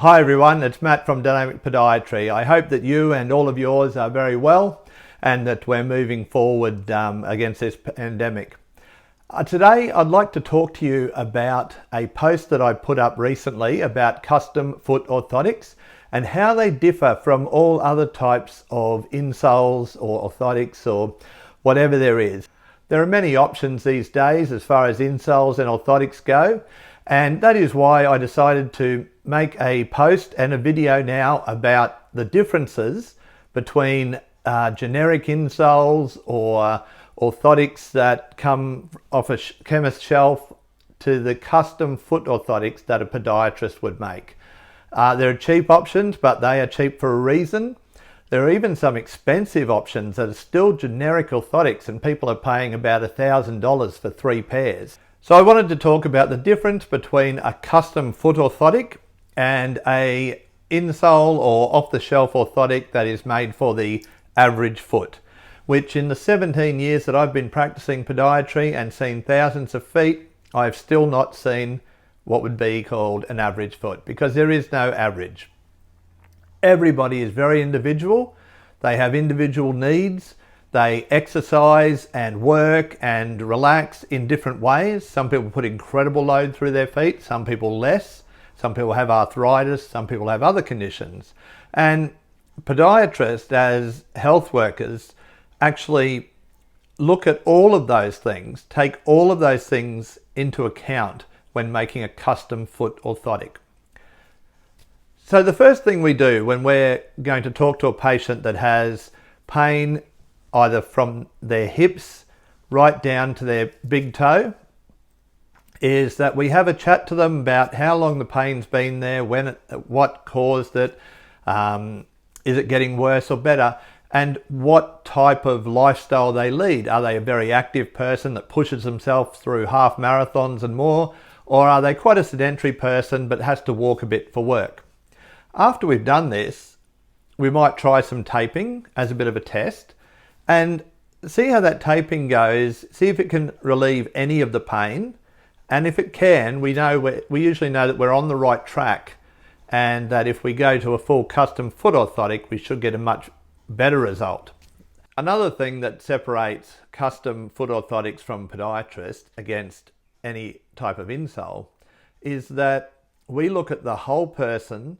Hi everyone, it's Matt from Dynamic Podiatry. I hope that you and all of yours are very well and that we're moving forward against this pandemic. Today I'd like to talk to you about a post that I put up recently about custom foot orthotics and how they differ from all other types of insoles or orthotics or whatever there is. There are many options these days as far as insoles and orthotics go, and that is why I decided to make a post and a video now about the differences between generic insoles or orthotics that come off a chemist shelf to the custom foot orthotics that a podiatrist would make. There are cheap options, but they are cheap for a reason. There are even some expensive options that are still generic orthotics, and people are paying about $1,000 for 3 pairs. So I wanted to talk about the difference between a custom foot orthotic and a insole or off-the-shelf orthotic that is made for the average foot, which in the 17 years that I've been practicing podiatry and seen thousands of feet, I've still not seen what would be called an average foot, because there is no average. Everybody is very individual. They have individual needs. They exercise and work and relax in different ways. Some people put incredible load through their feet, some people less. Some people have arthritis, some people have other conditions. And podiatrists, as health workers, actually look at all of those things, take all of those things into account when making a custom foot orthotic. So the first thing we do when we're going to talk to a patient that has pain either from their hips right down to their big toe is that we have a chat to them about how long the pain's been there, what caused it, is it getting worse or better, and what type of lifestyle they lead. Are they a very active person that pushes themselves through half marathons and more, or are they quite a sedentary person but has to walk a bit for work? After we've done this, we might try some taping as a bit of a test and see how that taping goes, see if it can relieve any of the pain. And if it can, we usually know that we're on the right track, and that if we go to a full custom foot orthotic, we should get a much better result. Another thing that separates custom foot orthotics from podiatrists against any type of insole is that we look at the whole person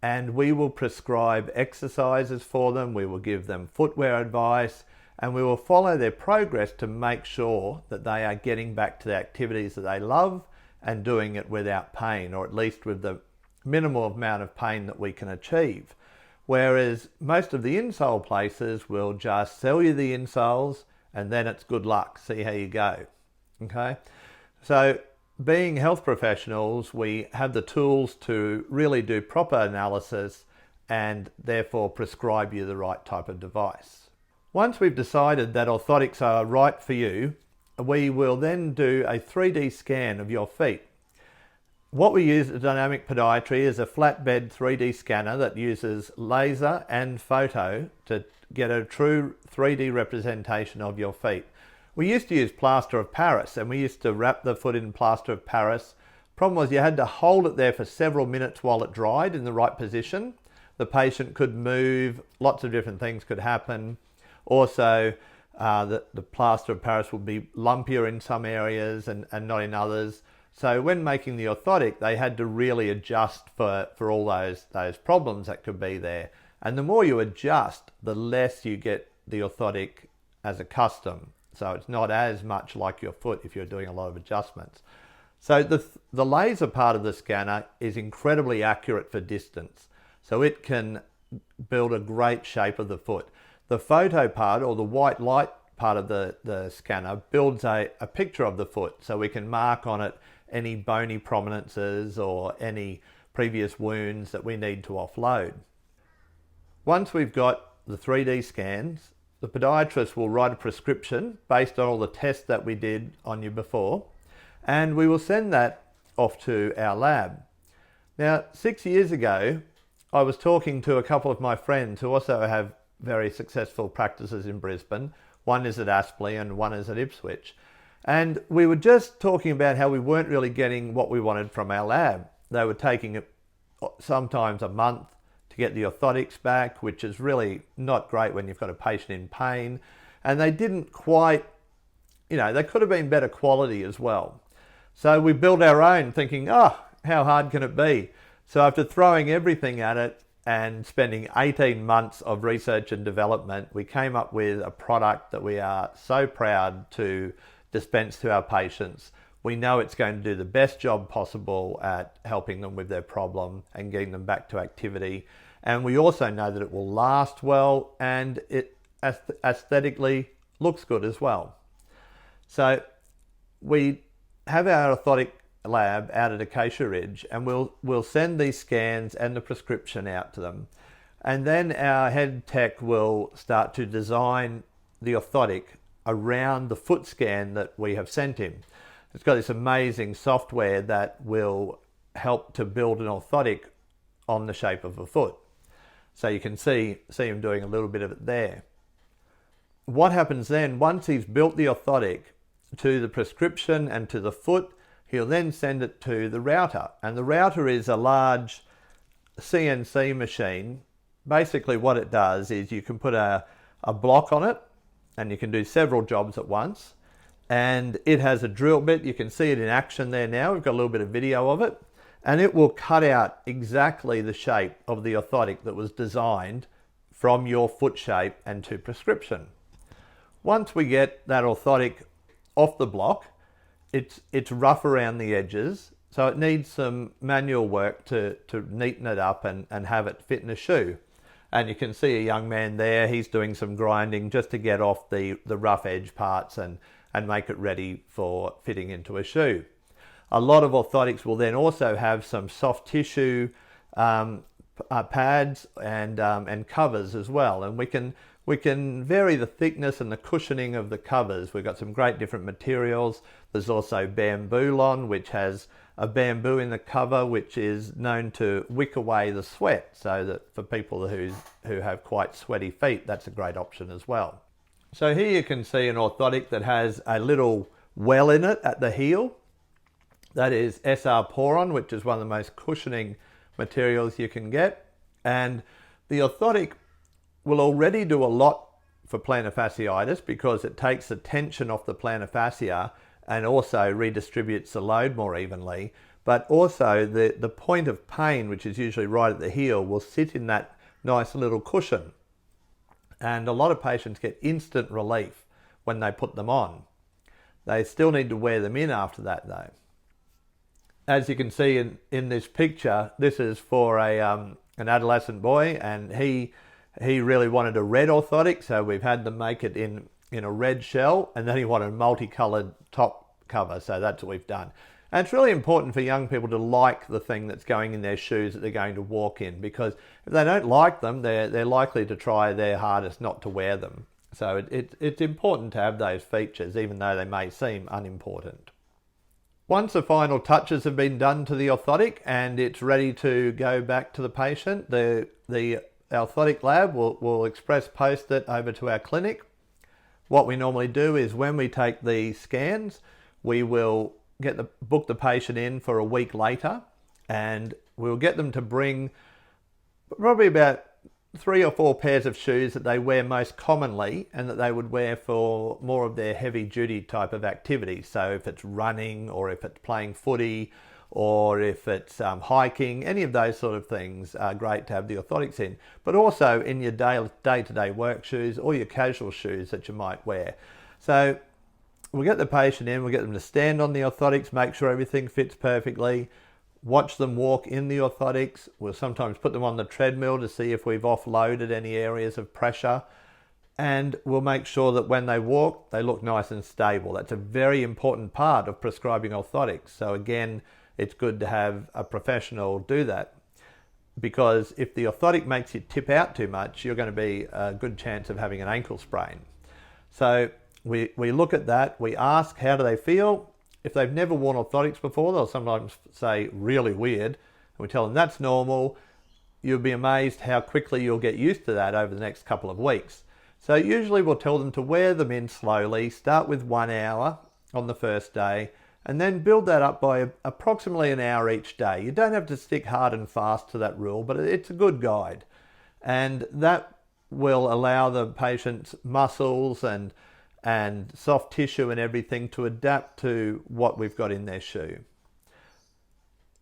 and we will prescribe exercises for them, we will give them footwear advice, and we will follow their progress to make sure that they are getting back to the activities that they love and doing it without pain, or at least with the minimal amount of pain that we can achieve. Whereas most of the insole places will just sell you the insoles and then it's good luck, see how you go. Okay? So being health professionals, we have the tools to really do proper analysis and therefore prescribe you the right type of device. Once we've decided that orthotics are right for you, we will then do a 3D scan of your feet. What we use at Dynamic Podiatry is a flatbed 3D scanner that uses laser and photo to get a true 3D representation of your feet. We used to use plaster of Paris, and we used to wrap the foot in plaster of Paris. Problem was you had to hold it there for several minutes while it dried in the right position. The patient could move, lots of different things could happen. Also, the plaster of Paris would be lumpier in some areas and not in others. So when making the orthotic, they had to really adjust for all those problems that could be there. And the more you adjust, the less you get the orthotic as a custom. So it's not as much like your foot if you're doing a lot of adjustments. So the laser part of the scanner is incredibly accurate for distance. So it can build a great shape of the foot. The photo part, or the white light part of the scanner, builds a picture of the foot, so we can mark on it any bony prominences or any previous wounds that we need to offload. Once we've got the 3D scans, the podiatrist will write a prescription based on all the tests that we did on you before, and we will send that off to our lab. Now, 6 years ago, I was talking to a couple of my friends who also have very successful practices in Brisbane. One is at Aspley and one is at Ipswich. And we were just talking about how we weren't really getting what we wanted from our lab. They were taking sometimes a month to get the orthotics back, which is really not great when you've got a patient in pain. And they didn't quite, they could have been better quality as well. So we built our own thinking, oh, how hard can it be? So after throwing everything at it and spending 18 months of research and development, we came up with a product that we are so proud to dispense to our patients. We know it's going to do the best job possible at helping them with their problem and getting them back to activity. And we also know that it will last well, and it aesthetically looks good as well. So we have our orthotic lab out at Acacia Ridge, and we'll send these scans and the prescription out to them. And then our head tech will start to design the orthotic around the foot scan that we have sent him. It's got this amazing software that will help to build an orthotic on the shape of a foot. So you can see him doing a little bit of it there. What happens then, once he's built the orthotic to the prescription and to the foot, he'll then send it to the router. And the router is a large CNC machine. Basically what it does is you can put a block on it, and you can do several jobs at once. And it has a drill bit. You can see it in action there now. We've got a little bit of video of it. And it will cut out exactly the shape of the orthotic that was designed from your foot shape and to prescription. Once we get that orthotic off the block, it's rough around the edges, so it needs some manual work to neaten it up and have it fit in a shoe. And you can see a young man there, he's doing some grinding just to get off the rough edge parts and make it ready for fitting into a shoe. A lot of orthotics will then also have some soft tissue pads and covers as well, and we can vary the thickness and the cushioning of the covers. We've got some great different materials. There's also bamboo, which has a bamboo in the cover, which is known to wick away the sweat, so that for people who have quite sweaty feet, that's a great option as well. So here you can see an orthotic that has a little well in it at the heel. That is SR Poron, which is one of the most cushioning materials you can get. And the orthotic will already do a lot for plantar fasciitis because it takes the tension off the plantar fascia and also redistributes the load more evenly. But also the point of pain, which is usually right at the heel, will sit in that nice little cushion. And a lot of patients get instant relief when they put them on. They still need to wear them in after that though. As you can see in this picture, this is for an adolescent boy, and he really wanted a red orthotic, so we've had them make it in a red shell, and then he wanted a multicolored top cover, so that's what we've done. And it's really important for young people to like the thing that's going in their shoes that they're going to walk in, because if they don't like them, they're likely to try their hardest not to wear them. So it's important to have those features, even though they may seem unimportant. Once the final touches have been done to the orthotic and it's ready to go back to the patient, the orthotic lab will express post it over to our clinic. What we normally do is when we take the scans, we will book the patient in for a week later, and we'll get them to bring probably about 3 or 4 pairs of shoes that they wear most commonly and that they would wear for more of their heavy duty type of activity. So if it's running, or if it's playing footy, or if it's hiking, any of those sort of things are great to have the orthotics in. But also in your day-to-day work shoes or your casual shoes that you might wear. So we'll get the patient in, we'll get them to stand on the orthotics, make sure everything fits perfectly, watch them walk in the orthotics. We'll sometimes put them on the treadmill to see if we've offloaded any areas of pressure, and we'll make sure that when they walk, they look nice and stable. That's a very important part of prescribing orthotics. So again, it's good to have a professional do that, because if the orthotic makes you tip out too much, you're going to be a good chance of having an ankle sprain. So we look at that, we ask how do they feel. If they've never worn orthotics before, they'll sometimes say really weird, and we tell them that's normal. You'll be amazed how quickly you'll get used to that over the next couple of weeks. So usually we'll tell them to wear them in slowly, start with 1 hour on the first day, and then build that up by approximately an hour each day. You don't have to stick hard and fast to that rule, but it's a good guide. And that will allow the patient's muscles and soft tissue and everything to adapt to what we've got in their shoe.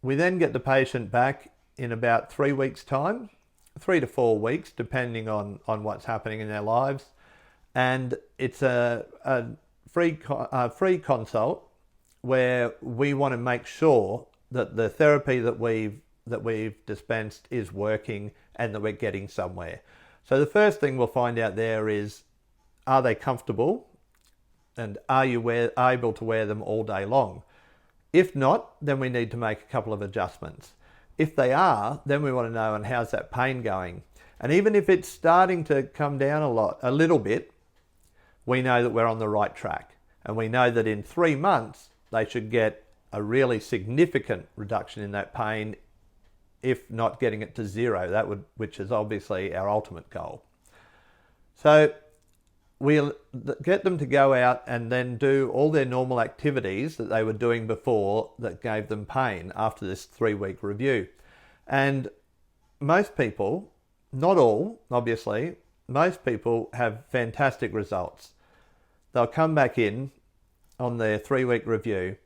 We then get the patient back in about 3 weeks' time, 3 to 4 weeks, depending on what's happening in their lives. And it's a free consult where we want to make sure that the therapy that we've dispensed is working and that we're getting somewhere. So the first thing we'll find out there is, are they comfortable, and are you able to wear them all day long? If not, then we need to make a couple of adjustments. If they are, then we want to know, and how's that pain going? And even if it's starting to come down a little bit, we know that we're on the right track. And we know that in 3 months, they should get a really significant reduction in that pain, if not getting it to zero, which is obviously our ultimate goal. So we'll get them to go out and then do all their normal activities that they were doing before that gave them pain after this 3-week review. And most people, not all, obviously, most people have fantastic results. They'll come back in on their 3-week review,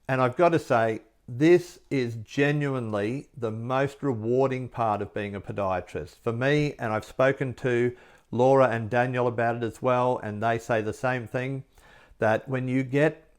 and I've got to say, this is genuinely the most rewarding part of being a podiatrist. For me, and I've spoken to Laura and Daniel about it as well, and they say the same thing, that when you get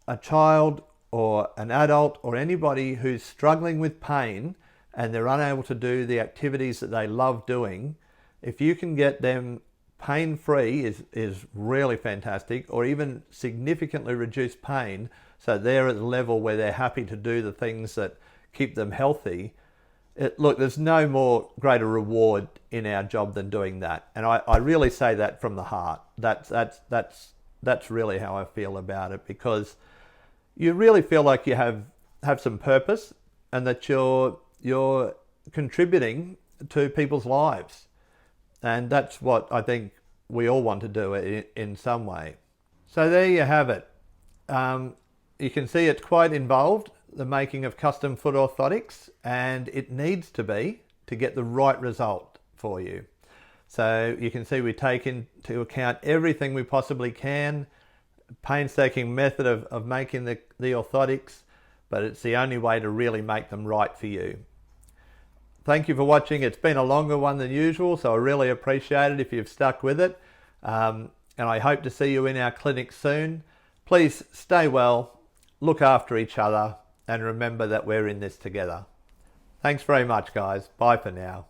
a child or an adult or anybody who's struggling with pain and they're unable to do the activities that they love doing, if you can get them pain-free is really fantastic, or even significantly reduce pain so they're at the level where they're happy to do the things that keep them healthy. Look, there's no more greater reward in our job than doing that. And I really say that from the heart. That's really how I feel about it, because you really feel like you have some purpose, and that you're contributing to people's lives. And that's what I think we all want to do in some way. So there you have it. You can see it's quite involved, the making of custom foot orthotics, and it needs to be to get the right result for you. So you can see we take into account everything we possibly can, painstaking method of making the orthotics, but it's the only way to really make them right for you. Thank you for watching. It's been a longer one than usual, so I really appreciate it if you've stuck with it. And I hope to see you in our clinic soon. Please stay well, look after each other, and remember that we're in this together. Thanks very much, guys. Bye for now.